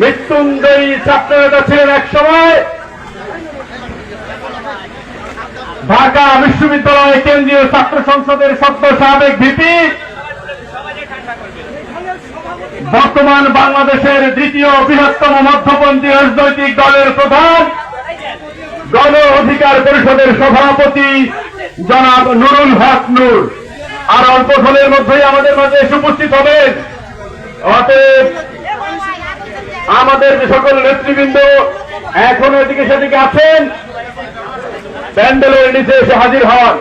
মৃত্যুঞ্জয়ী ছাত্রনেতা ছিলেন এক সময় ঢাকা বিশ্ববিদ্যালয় কেন্দ্রীয় ছাত্র সংসদের সদ্য সাবেক ভিপি, বর্তমান বাংলাদেশের দ্বিতীয় বৃহত্তম মধ্যপন্থী রাজনৈতিক দলের প্রধান, গণ অধিকার পরিষদের সভাপতি জনাব নুরুল হক নূর আর অল্প সময়ের মধ্যেই আমাদের মাঝে এসে উপস্থিত হবেন। অতএব আমাদের যে সকল নেতৃবৃন্দ এখনো এদিকে সেদিকে আছেন, প্যান্ডেলের নিচে এসে হাজির হন।